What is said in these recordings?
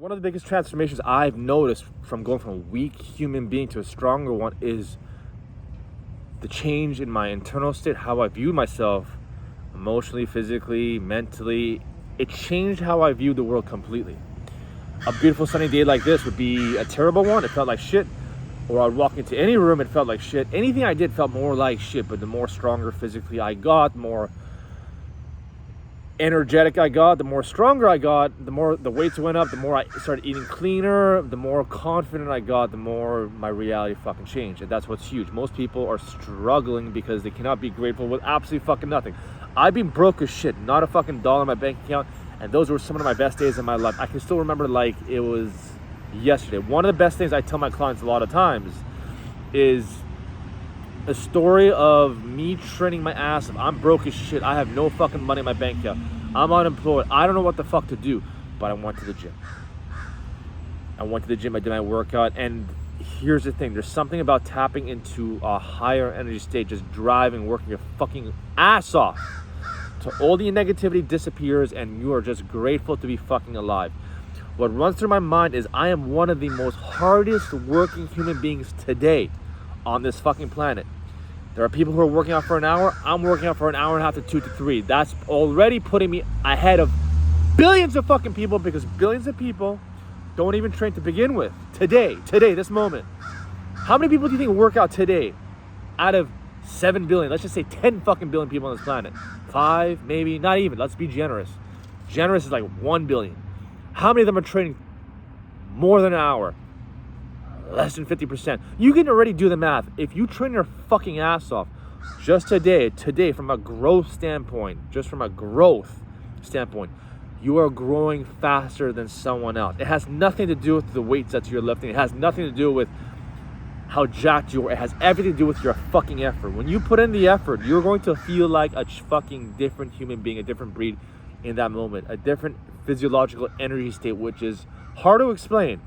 One of the biggest transformations I've noticed from going from a weak human being to a stronger one is the change in my internal state, how I view myself emotionally, physically, mentally. It changed how I view the world completely. A beautiful sunny day like this would be a terrible one. It felt like shit. Or I'd walk into any room, it felt like shit. Anything I did felt more like shit, but the more stronger physically I got, the more energetic I got, the more stronger I got, the more the weights went up, the more I started eating cleaner, the more confident I got, the more my reality fucking changed. And that's what's huge. Most people are struggling because they cannot be grateful with absolutely fucking nothing. I've been broke as shit, not a fucking dollar in my bank account, and those were some of my best days in my life. I can still remember like it was yesterday. One of the best things I tell my clients a lot of times is a story of me training my ass off. I'm broke as shit. I have no fucking money in my bank account. I'm unemployed. I don't know what the fuck to do, but I went to the gym. I did my workout, and here's the thing. There's something about tapping into a higher energy state, just driving, working your fucking ass off. So all the negativity disappears, and you are just grateful to be fucking alive. What runs through my mind is I am one of the most hardest working human beings today on this fucking planet. There are people who are working out for an hour. I'm working out for an hour and a half to 2 to 3. That's already putting me ahead of billions of fucking people, because billions of people don't even train to begin with. Today, this moment. How many people do you think work out today out of 7 billion? Let's just say 10 fucking billion people on this planet. 5, maybe, not even. Let's be generous. Generous is like 1 billion. How many of them are training more than an hour? Less than 50%. You can already do the math. If you train your fucking ass off just today, from a growth standpoint, you are growing faster than someone else. It has nothing to do with the weights that you're lifting. It has nothing to do with how jacked you are. It has everything to do with your fucking effort. When you put in the effort, you're going to feel like a fucking different human being, a different breed in that moment, a different physiological energy state, which is hard to explain.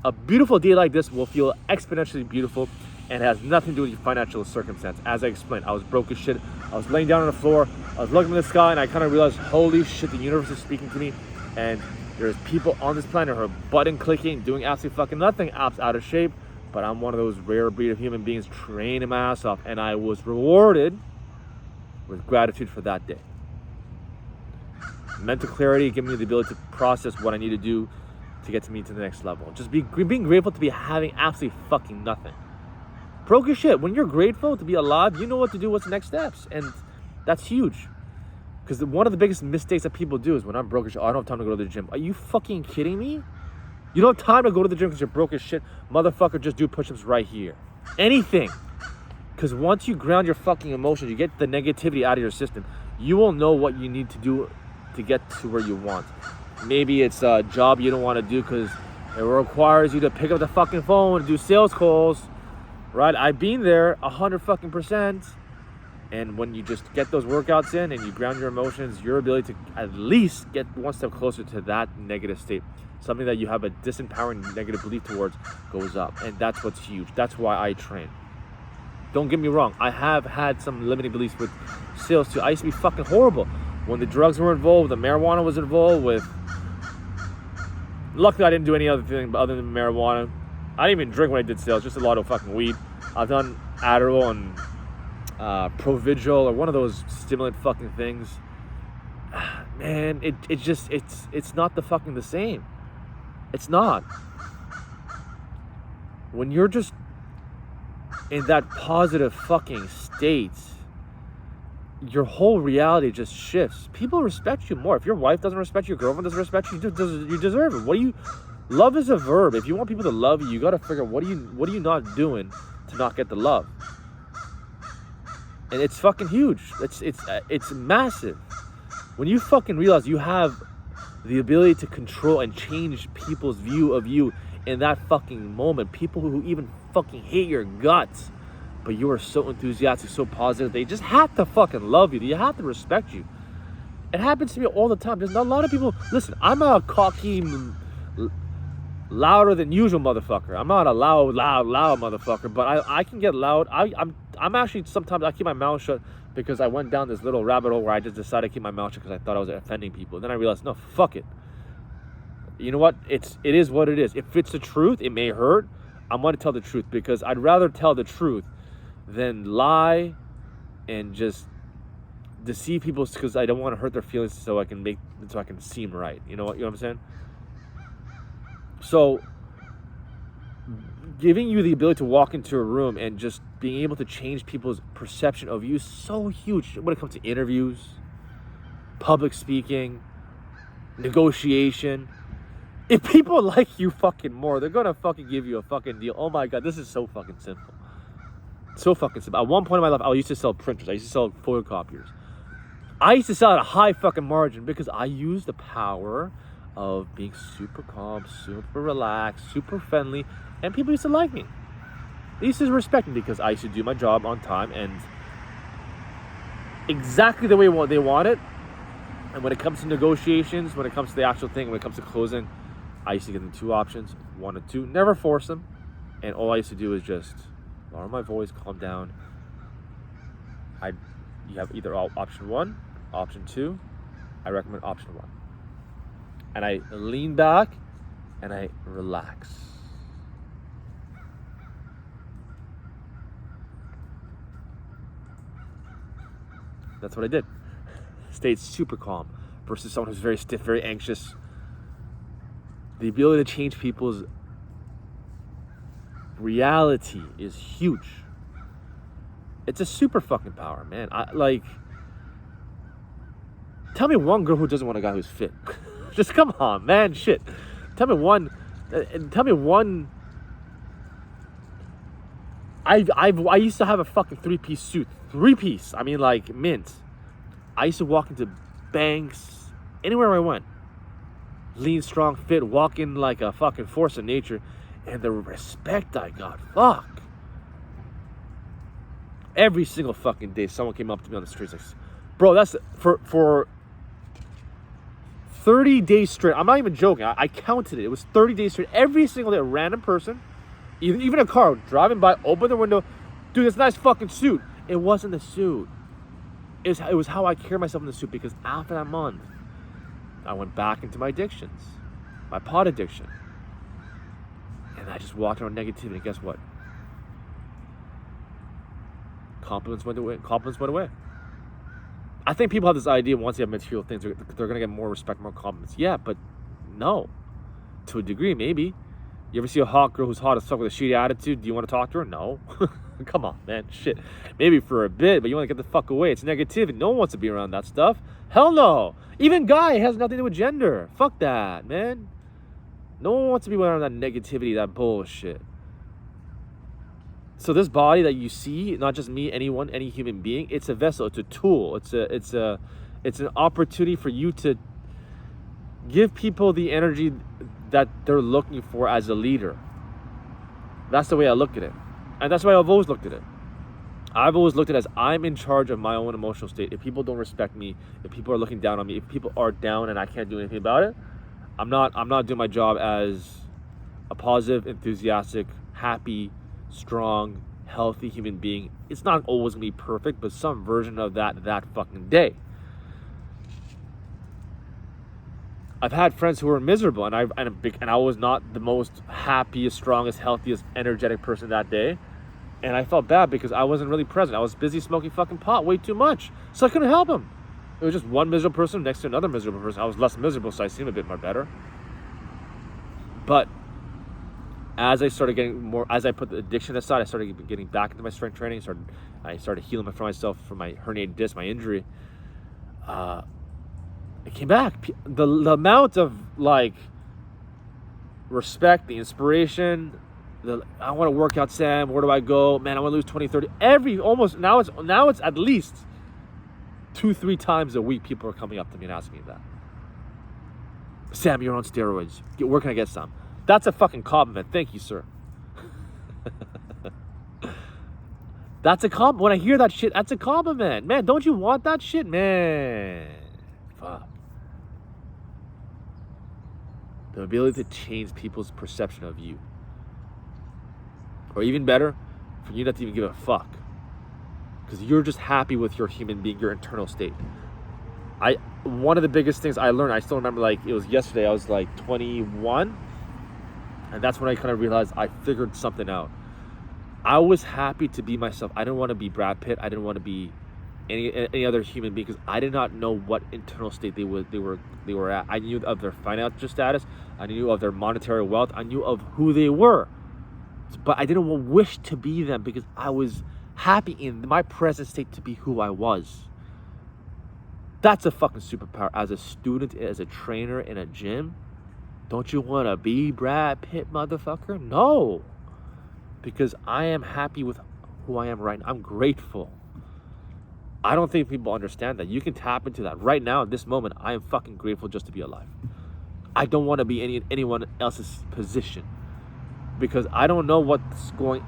A beautiful day like this will feel exponentially beautiful, and has nothing to do with your financial circumstance. As I explained, I was broke as shit. I was laying down on the floor. I was looking at the sky, and I kind of realized, holy shit, the universe is speaking to me. And there's people on this planet who are button clicking, doing absolutely fucking nothing, out of shape. But I'm one of those rare breed of human beings training my ass off, and I was rewarded with gratitude for that day. Mental clarity, giving me the ability to process what I need to do to get me to the next level. Just being grateful to be having absolutely fucking nothing. Broke as shit. When you're grateful to be alive, you know what to do, what's the next steps. And that's huge. Because one of the biggest mistakes that people do is when I'm broke as shit, I don't have time to go to the gym. Are you fucking kidding me? You don't have time to go to the gym because you're broke as shit. Motherfucker, just do push-ups right here. Anything. Because once you ground your fucking emotions, you get the negativity out of your system, you will know what you need to do to get to where you want. Maybe it's a job you don't want to do because it requires you to pick up the fucking phone and do sales calls, right? I've been there 100%. And when you just get those workouts in and you ground your emotions, your ability to at least get one step closer to that negative state, something that you have a disempowering negative belief towards, goes up. And that's what's huge. That's why I train. Don't get me wrong. I have had some limiting beliefs with sales too. I used to be fucking horrible. When the drugs were involved, the marijuana was involved with. Luckily, I didn't do any other thing other than marijuana. I didn't even drink when I did sales, just a lot of fucking weed. I've done Adderall and Provigil or one of those stimulant fucking things. Man, it's not the same. It's not. When you're just in that positive fucking state, your whole reality just shifts. People respect you more. If your wife doesn't respect you, your girlfriend doesn't respect you, you deserve it. Love is a verb. If you want people to love you, you got to figure out what are you not doing to not get the love. And it's fucking huge. It's massive. When you fucking realize you have the ability to control and change people's view of you in that fucking moment, people who even fucking hate your guts, but you are so enthusiastic, so positive, they just have to fucking love you. They have to respect you. It happens to me all the time. There's not a lot of people. Listen, I'm a cocky, louder than usual motherfucker. I'm not a loud motherfucker, but I can get loud. I'm actually, sometimes I keep my mouth shut because I went down this little rabbit hole where I just decided to keep my mouth shut because I thought I was offending people. Then I realized, no, fuck it. You know what? It is what it is. If it's the truth, it may hurt. I'm going to tell the truth because I'd rather tell the truth than lie and just deceive people because I don't want to hurt their feelings so I can seem right. You know what I'm saying? So giving you the ability to walk into a room and just being able to change people's perception of you is so huge when it comes to interviews, public speaking, negotiation. If people like you fucking more, they're gonna fucking give you a fucking deal. Oh my God, this is so fucking simple. So fucking simple. At one point in my life, I used to sell printers. I used to sell photocopiers. I used to sell at a high fucking margin because I used the power of being super calm, super relaxed, super friendly, and people used to like me. They used to respect me because I used to do my job on time and exactly the way they want it. And when it comes to negotiations, when it comes to the actual thing, when it comes to closing, I used to give them 2 options, 1 and 2, never force them. And all I used to do is just lower my voice, calm down. You have either option 1, option 2. I recommend option 1. And I lean back and I relax. That's what I did. Stayed super calm versus someone who's very stiff, very anxious. The ability to change people's reality is huge. It's a super fucking power, man. Tell me one girl who doesn't want a guy who's fit. Just come on, man. Shit. Tell me one. I used to have a fucking 3-piece suit. 3-piece. I mean, like mint. I used to walk into banks, anywhere I went. Lean, strong, fit, walking like a fucking force of nature. And the respect I got, fuck. Every single fucking day, someone came up to me on the streets like, bro, that's for 30 days straight. I'm not even joking. I counted it. It was 30 days straight. Every single day, a random person, even a car driving by, open the window, dude, this nice fucking suit. It wasn't the suit. It was how I carry myself in the suit, because after that month, I went back into my addictions, my pot addiction. And I just walked around negativity. And guess what? Compliments went away. I think people have this idea once they have material things, they're going to get more respect, more compliments. Yeah, but no. To a degree, maybe. You ever see a hot girl who's hot as fuck with a shitty attitude? Do you want to talk to her? No. Come on, man. Shit. Maybe for a bit, but you want to get the fuck away. It's negativity. No one wants to be around that stuff. Hell no. Even guy has nothing to do with gender. Fuck that, man. No one wants to be around that negativity, that bullshit. So this body that you see, not just me, anyone, any human being, it's a vessel, it's a tool, it's an opportunity for you to give people the energy that they're looking for as a leader. That's the way I look at it. And that's the way I've always looked at it. I've always looked at it as I'm in charge of my own emotional state. If people don't respect me, if people are looking down on me, if people are down and I can't do anything about it, I'm not doing my job as a positive, enthusiastic, happy, strong, healthy human being. It's not always gonna be perfect, but some version of that fucking day. I've had friends who were miserable, and I was not the most happiest, strongest, healthiest, energetic person that day, and I felt bad because I wasn't really present. I was busy smoking fucking pot way too much, so I couldn't help him. It was just one miserable person next to another miserable person. I was less miserable, so I seemed a bit more better. But as I started getting more, as I put the addiction aside, I started getting back into my strength training. I started healing for myself from my herniated disc, my injury. It came back. The amount of like respect, the inspiration, I want to work out, Sam. Where do I go? Man, I want to lose 20, 30. Now it's at least 2-3 times a week. People are coming up to me and asking me that. Sam, you're on steroids. Where can I get some? That's a fucking compliment. Thank you, sir. That's a compliment. When I hear that shit, that's a compliment. Man, don't you want that shit? Man. Fuck. The ability to change people's perception of you. Or even better, for you not to even give a fuck. Because you're just happy with your human being, your internal state. One of the biggest things I learned, I still remember, like, it was yesterday, I was like 21, and that's when I kind of realized I figured something out. I was happy to be myself. I didn't want to be Brad Pitt. I didn't want to be any other human being, because I did not know what internal state they were at. I knew of their financial status. I knew of their monetary wealth. I knew of who they were, but I didn't wish to be them, because I was happy in my present state to be who I was. That's a fucking superpower. As a student, as a trainer in a gym, don't you want to be Brad Pitt, motherfucker? No, because I am happy with who I am right now. I'm grateful. I don't think people understand that. You can tap into that right now in this moment. I am fucking grateful just to be alive. I don't want to be anyone else's position, because I don't know what's going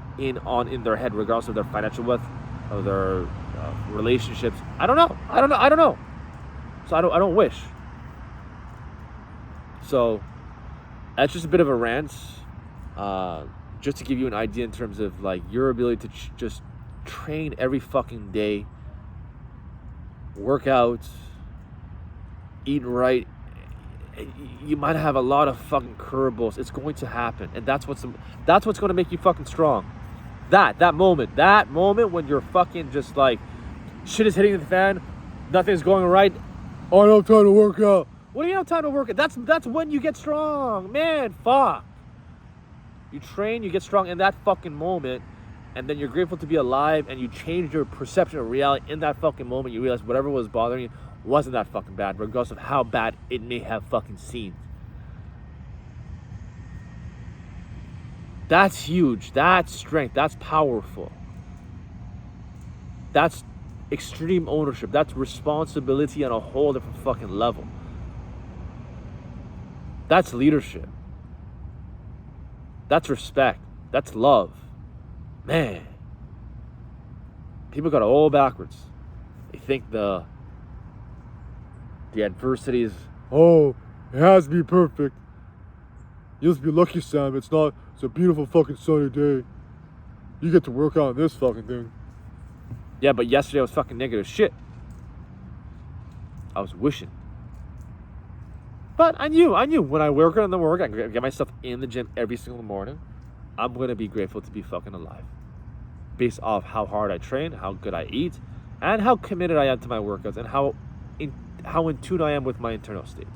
on in their head, regardless of their financial wealth, of their relationships. I don't know. So I don't wish. So that's just a bit of a rant, just to give you an idea in terms of like your ability to just train every fucking day, work out, eat right. You might have a lot of fucking curveballs. It's going to happen, and that's what's going to make you fucking strong. That moment when you're fucking just like shit is hitting the fan, nothing's going right. Oh, I don't have time to work out. What do you have time to work out? That's when you get strong, man. Fuck. You train, you get strong in that fucking moment, and then you're grateful to be alive, and you change your perception of reality in that fucking moment. You realize whatever was bothering you wasn't that fucking bad, regardless of how bad it may have fucking seemed. That's huge. That's strength. That's powerful. That's extreme ownership. That's responsibility on a whole different fucking level. That's leadership. That's respect. That's love. Man. People got it all backwards. They think the adversity is, oh, it has to be perfect. You must be lucky, Sam. It's a beautiful fucking sunny day. You get to work on this fucking thing. Yeah, but yesterday I was fucking negative shit. I was wishing. But I knew when I work on the work, I get myself in the gym every single morning, I'm going to be grateful to be fucking alive. Based off how hard I train, how good I eat, and how committed I am to my workouts, and how in tune I am with my internal state.